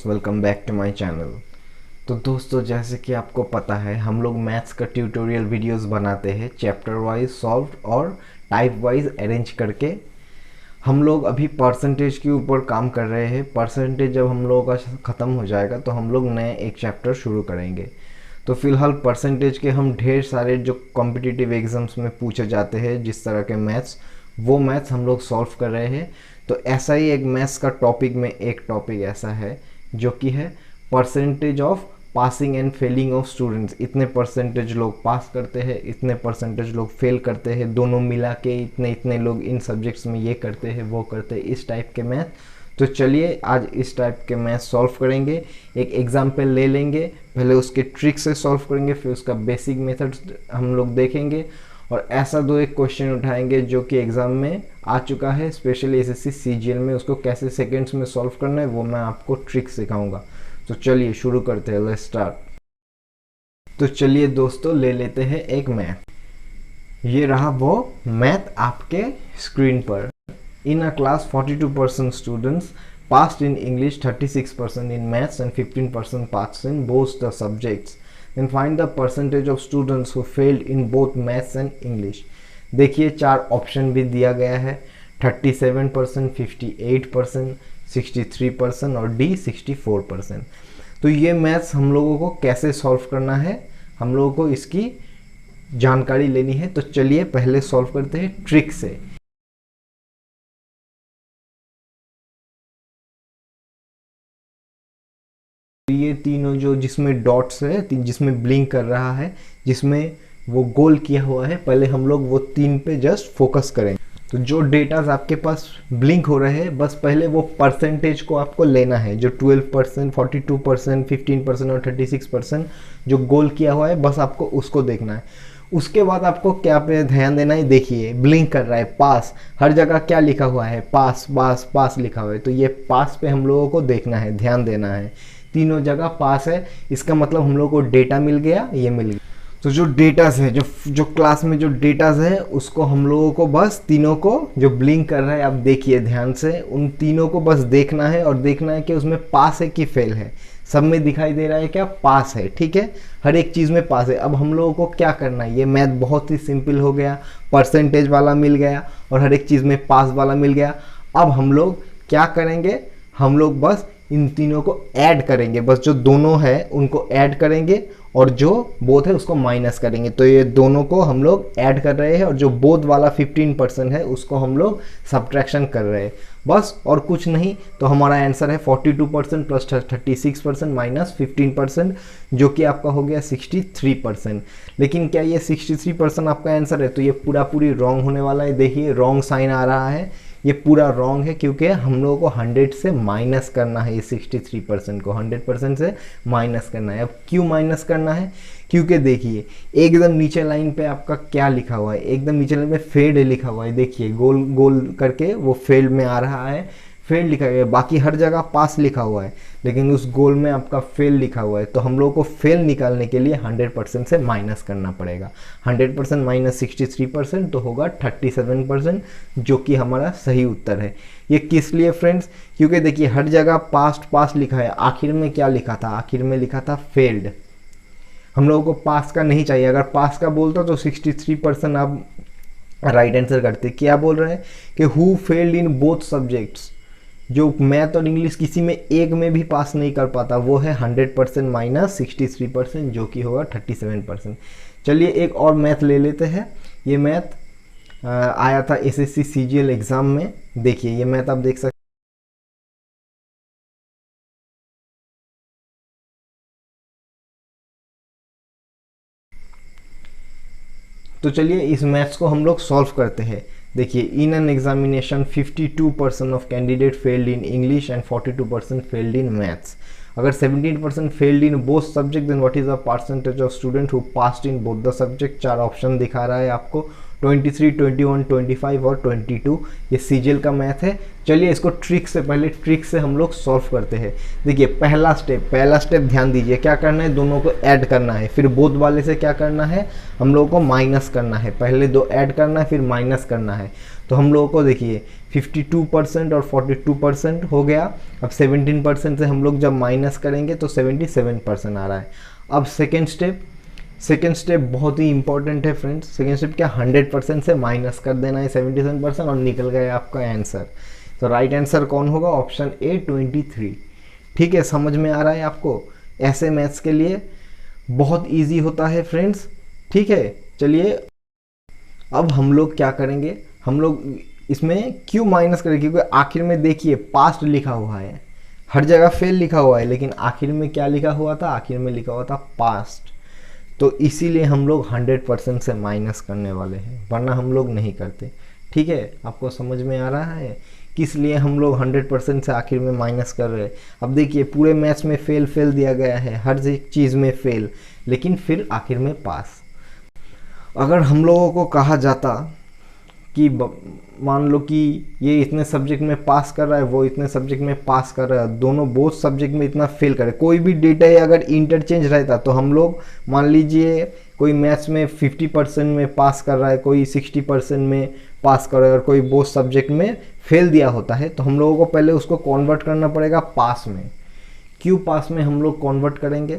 Welcome back to my channel. तो दोस्तों, जैसे कि आपको पता है हम लोग मैथ्स का ट्यूटोरियल वीडियोस बनाते हैं चैप्टर वाइज सॉल्व और टाइप वाइज अरेंज करके। हम लोग अभी परसेंटेज के ऊपर काम कर रहे हैं। परसेंटेज जब हम लोगों का ख़त्म हो जाएगा तो हम लोग नए एक चैप्टर शुरू करेंगे। तो फिलहाल परसेंटेज के हम ढेर सारे जो कॉम्पिटिटिव एग्ज़ाम्स में पूछे जाते हैं जिस तरह के मैथ्स, वो मैथ्स हम लोग सॉल्व कर रहे हैं। तो ऐसा ही एक मैथ्स का टॉपिक में एक टॉपिक ऐसा है जो कि है percentage of passing and failing of students. इतने परसेंटेज लोग पास करते हैं, इतने परसेंटेज लोग फेल करते हैं, दोनों मिला के इतने इतने लोग इन सब्जेक्ट्स में ये करते हैं वो करते हैं, इस टाइप के मैथ। तो चलिए आज इस टाइप के मैथ सॉल्व करेंगे। एक एग्जाम्पल ले लेंगे, पहले उसके ट्रिक से सॉल्व करेंगे, फिर उसका बेसिक मेथड हम लोग देखेंगे और ऐसा दो एक क्वेश्चन उठाएंगे जो कि एग्ज़ाम में आ चुका है, स्पेशली एसएससी सीजीएल में। उसको कैसे सेकेंड्स में सॉल्व करना है वो मैं आपको ट्रिक सिखाऊंगा। तो चलिए शुरू करते हैं, लेट्स स्टार्ट। तो चलिए दोस्तों, ले लेते हैं एक मैथ। ये रहा वो मैथ आपके स्क्रीन पर। In a class, 42% students passed in English, 36% in maths and 15% passed in both the subjects. Then find the percentage of students who failed in both maths and English. देखिए चार option भी दिया गया है, 37%, 58%, 63% और D 64%। तो ये मैथ्स हम लोगों को कैसे सॉल्व करना है, हम लोगों को इसकी जानकारी लेनी है। तो चलिए पहले सॉल्व करते हैं ट्रिक से। ये तीनों जो जिसमें डॉट्स है, जिसमें ब्लिंक कर रहा है, जिसमें वो गोल किया हुआ है, पहले हम लोग वो तीन पे जस्ट फोकस करेंगे। तो जो डेटाज आपके पास ब्लिंक हो रहे हैं, बस पहले वो परसेंटेज को आपको लेना है। जो 12%, 42%, 15% और 36% जो गोल किया हुआ है, बस आपको उसको देखना है। उसके बाद आपको क्या पे ध्यान देना है, देखिए ब्लिंक कर रहा है पास, हर जगह क्या लिखा हुआ है, पास पास पास लिखा हुआ है। तो ये पास पे हम लोगों को देखना है, ध्यान देना है। तीनों जगह पास है, इसका मतलब हम लोग को डेटा मिल गया, ये मिल गया। तो जो डेटास है, जो क्लास में जो डेटास है, उसको हम लोगों को बस तीनों को जो ब्लिंक कर रहा है, आप देखिए ध्यान से, उन तीनों को बस देखना है और देखना है कि उसमें पास है कि फेल है। सब में दिखाई दे रहा है क्या, पास है, ठीक है, हर एक चीज़ में पास है। अब हम लोगों को क्या करना है, ये मैथ बहुत ही सिंपल हो गया। परसेंटेज वाला मिल गया और हर एक चीज़ में पास वाला मिल गया। अब हम लोग क्या करेंगे, हम लोग बस इन तीनों को ऐड करेंगे, बस जो दोनों है उनको ऐड करेंगे और जो बोथ है उसको माइनस करेंगे। तो ये दोनों को हम लोग ऐड कर रहे हैं और जो बोथ वाला 15% है उसको हम लोग सब्ट्रैक्शन कर रहे हैं, बस और कुछ नहीं। तो हमारा आंसर है 42% प्लस 36% माइनस 15%, जो कि आपका हो गया 63%। लेकिन क्या ये 63% आपका आंसर है? तो ये पूरी रॉन्ग होने वाला है। देखिए रॉन्ग साइन आ रहा है, ये पूरा रॉन्ग है क्योंकि हम लोगों को 100 से माइनस करना है। ये 63% को 100% से माइनस करना है। अब क्यों माइनस करना है? क्योंकि देखिए एकदम नीचे लाइन पे आपका क्या लिखा हुआ है, एकदम नीचे लाइन पे फेल्ड लिखा हुआ है। देखिए गोल गोल करके वो फेल्ड में आ रहा है, फेल लिखा गया। बाकी हर जगह पास लिखा हुआ है, लेकिन उस गोल में आपका फेल लिखा हुआ है। तो हम लोगों को फेल निकालने के लिए 100% से माइनस करना पड़ेगा। 100% माइनस 63% तो होगा 37%, जो कि हमारा सही उत्तर है। ये किस लिए फ्रेंड्स? क्योंकि देखिए हर जगह पास्ट पास लिखा है, आखिर में क्या लिखा था, आखिर में लिखा था फेल्ड। हम लोगों को पास का नहीं चाहिए। अगर पास का बोलता तो 63% आप राइट आंसर करते। क्या बोल रहे हैं कि who failed in both subjects, जो मैथ और इंग्लिश किसी में एक में भी पास नहीं कर पाता, वो है 100% माइनस 63%, जो कि होगा 37%। चलिए एक और मैथ ले लेते हैं। ये मैथ आया था एसएससी सीजीएल एग्जाम में। देखिए ये मैथ आप देख सकते। तो चलिए इस मैथ्स को हम लोग सॉल्व करते हैं। देखिए in an examination 52% of candidate failed in English and 42% failed in maths. अगर 17% failed in both subject, then what is the percentage of student who passed in both the subject. चार option दिखा रहा है आपको, 23, 21, 25 और 22। ये सीजीएल का math है। चलिए इसको ट्रिक से, पहले ट्रिक से हम लोग सॉल्व करते हैं। देखिए पहला स्टेप ध्यान दीजिए, क्या करना है, दोनों को ऐड करना है। फिर बोथ वाले से क्या करना है, हम लोगों को माइनस करना है। पहले दो ऐड करना है, फिर माइनस करना है। तो हम लोगों को देखिए 52% और 42% हो गया। अब 17% से हम लोग जब माइनस करेंगे तो 77% आ रहा है। अब सेकेंड स्टेप बहुत ही इंपॉर्टेंट है फ्रेंड्स। सेकेंड स्टेप क्या, 100% से माइनस कर देना है 77% और निकल गया आपका आंसर। तो राइट आंसर कौन होगा, ऑप्शन ए 23। ठीक है, समझ में आ रहा है आपको। ऐसे मैथ्स के लिए बहुत इजी होता है फ्रेंड्स। ठीक है, चलिए अब हम लोग क्या करेंगे, हम लोग इसमें क्यों माइनस करेंगे, क्योंकि आखिर में देखिए पास्ट लिखा हुआ है, हर जगह फेल लिखा हुआ है, लेकिन आखिर में क्या लिखा हुआ था, आखिर में लिखा हुआ था पास्ट। तो इसीलिए हम लोग 100% से माइनस करने वाले हैं, वरना हम लोग नहीं करते। ठीक है, आपको समझ में आ रहा है किस लिए हम लोग 100% से आखिर में माइनस कर रहे हैं। अब देखिए पूरे मैथ्स में फेल दिया गया है, हर एक चीज़ में फेल, लेकिन फिर आखिर में पास। अगर हम लोगों को कहा जाता कि मान लो कि ये इतने सब्जेक्ट में पास कर रहा है, वो इतने सब्जेक्ट में पास कर रहा है, दोनों बोथ सब्जेक्ट में इतना फेल करे, कोई भी डेटा अगर इंटरचेंज रहता तो हम लोग मान लीजिए कोई मैथ्स में 50% में पास कर रहा है, कोई 60% में पास कर रहा है और कोई बोथ सब्जेक्ट में फेल दिया होता है, तो हम लोगों को पहले उसको कन्वर्ट करना पड़ेगा पास में। क्यों पास में हम लोग कन्वर्ट करेंगे,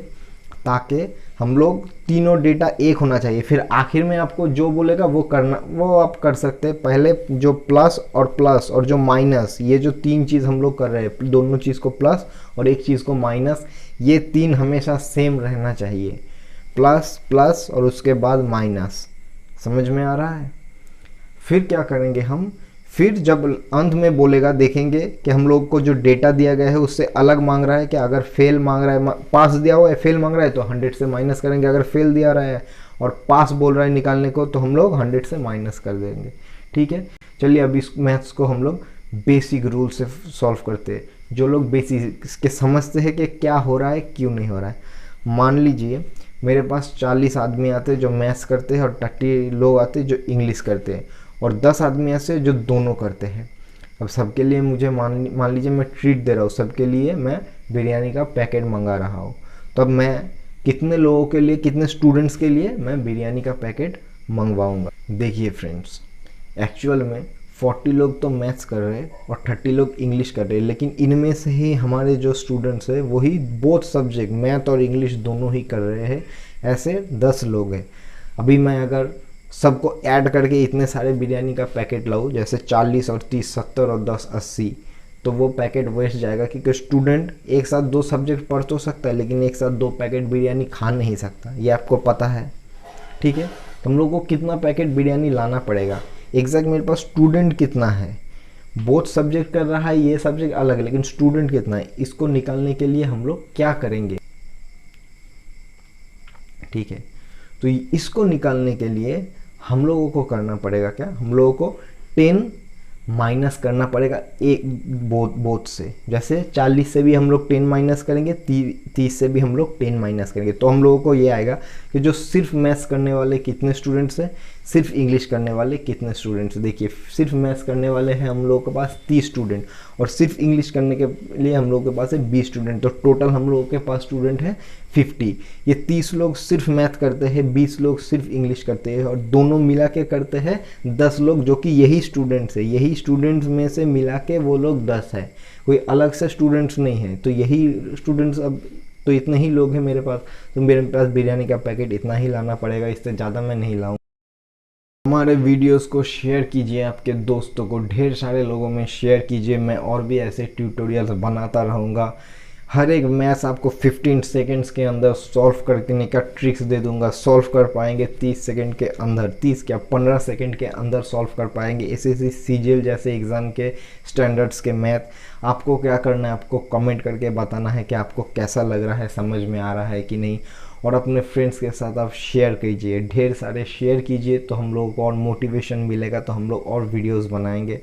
ताकि हम लोग तीनों डेटा एक होना चाहिए, फिर आखिर में आपको जो बोलेगा वो करना, वो आप कर सकते हैं। पहले जो प्लस और जो माइनस, ये जो तीन चीज़ हम लोग कर रहे हैं, दोनों चीज़ को प्लस और एक चीज़ को माइनस, ये तीन हमेशा सेम रहना चाहिए, प्लस और उसके बाद माइनस। समझ में आ रहा है। फिर क्या करेंगे हम, फिर जब अंत में बोलेगा देखेंगे कि हम लोग को जो डेटा दिया गया है उससे अलग मांग रहा है कि, अगर फेल मांग रहा है, पास दिया हुआ है फेल मांग रहा है तो 100 से माइनस करेंगे, अगर फेल दिया रहा है और पास बोल रहा है निकालने को तो हम लोग 100 से माइनस कर देंगे। ठीक है, चलिए अब इस मैथ्स को हम लोग बेसिक रूल से सॉल्व करते हैं। जो लोग बेसिक के समझते हैं कि क्या हो रहा है क्यों नहीं हो रहा है। मान लीजिए मेरे पास 40 आदमी आते हैं जो मैथ्स करते हैं और 30 लोग आते हैं जो इंग्लिश करते हैं, और 10 आदमी ऐसे जो दोनों करते हैं। अब सबके लिए मुझे मान लीजिए मैं ट्रीट दे रहा हूँ, सबके लिए मैं बिरयानी का पैकेट मंगा रहा हूँ, तो अब मैं कितने लोगों के लिए, कितने स्टूडेंट्स के लिए मैं बिरयानी का पैकेट मंगवाऊँगा। देखिए फ्रेंड्स, एक्चुअल में 40 लोग तो मैथ्स कर रहे हैं और 30 लोग इंग्लिश कर रहे हैं, लेकिन इनमें से ही हमारे जो स्टूडेंट्स हैं वही बोथ सब्जेक्ट मैथ और इंग्लिश दोनों ही कर रहे हैं। ऐसे 10 लोग हैं। अभी मैं अगर सबको ऐड करके इतने सारे बिरयानी का पैकेट लाऊं, जैसे 40 और 30 70 और 10 80, तो वो पैकेट वेस्ट जाएगा, क्योंकि स्टूडेंट एक साथ 2 सब्जेक्ट पढ़ तो सकता है लेकिन एक साथ 2 पैकेट बिरयानी खा नहीं सकता, ये आपको पता है। ठीक है, तो हम लोग को कितना पैकेट बिरयानी लाना पड़ेगा, एग्जैक्ट मेरे पास स्टूडेंट कितना है, बोथ सब्जेक्ट कर रहा है, ये सब्जेक्ट अलग है लेकिन स्टूडेंट कितना है, इसको निकालने के लिए हम लोग क्या करेंगे। ठीक है, तो इसको निकालने के लिए हम लोगों को करना पड़ेगा क्या, हम लोगों को 10 माइनस करना पड़ेगा एक बोथ से। जैसे 40 से भी हम लोग 10 माइनस करेंगे, 30 से भी हम लोग 10 माइनस करेंगे, तो हम लोगों को ये आएगा कि जो सिर्फ मैथ्स करने वाले कितने स्टूडेंट्स हैं, सिर्फ इंग्लिश करने वाले कितने स्टूडेंट्स। देखिए सिर्फ मैथ्स करने वाले हैं हम लोगों के पास 30 स्टूडेंट, और सिर्फ इंग्लिश करने के लिए हम लोगों के पास है 20 स्टूडेंट, तो टोटल हम लोगों के पास स्टूडेंट है 50। ये 30 लोग सिर्फ मैथ करते हैं, 20 लोग सिर्फ इंग्लिश करते हैं, और दोनों मिला के करते हैं 10 लोग, जो कि यही स्टूडेंट्स है, यही स्टूडेंट्स में से मिला के वो लोग 10 है, कोई अलग से स्टूडेंट्स नहीं है। तो यही स्टूडेंट्स, अब तो इतने ही लोग हैं मेरे पास, तो मेरे पास बिरयानी का पैकेट इतना ही लाना पड़ेगा, इससे ज़्यादा मैं नहीं लाऊँ। हमारे वीडियोस को शेयर कीजिए आपके दोस्तों को, ढेर सारे लोगों में शेयर कीजिए। मैं और भी ऐसे ट्यूटोरियल्स बनाता रहूँगा। हर एक मैथ्स आपको 15 सेकेंड्स के अंदर सॉल्व करने का ट्रिक्स दे दूंगा। सॉल्व कर पाएंगे 30 सेकेंड के अंदर, 15 सेकेंड के अंदर सॉल्व कर पाएंगे। एसएससी सीजीएल जैसे एग्ज़ाम के स्टैंडर्ड्स के मैथ। आपको क्या करना है, आपको कमेंट करके बताना है कि आपको कैसा लग रहा है, समझ में आ रहा है कि नहीं, और अपने फ्रेंड्स के साथ आप शेयर कीजिए, ढेर सारे शेयर कीजिए, तो हम लोगों को और मोटिवेशन मिलेगा, तो हम लोग और वीडियोस बनाएंगे।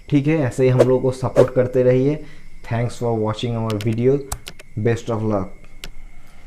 ठीक है, ऐसे ही हम लोगों को सपोर्ट करते रहिए। Thanks for watching our video. Best of luck.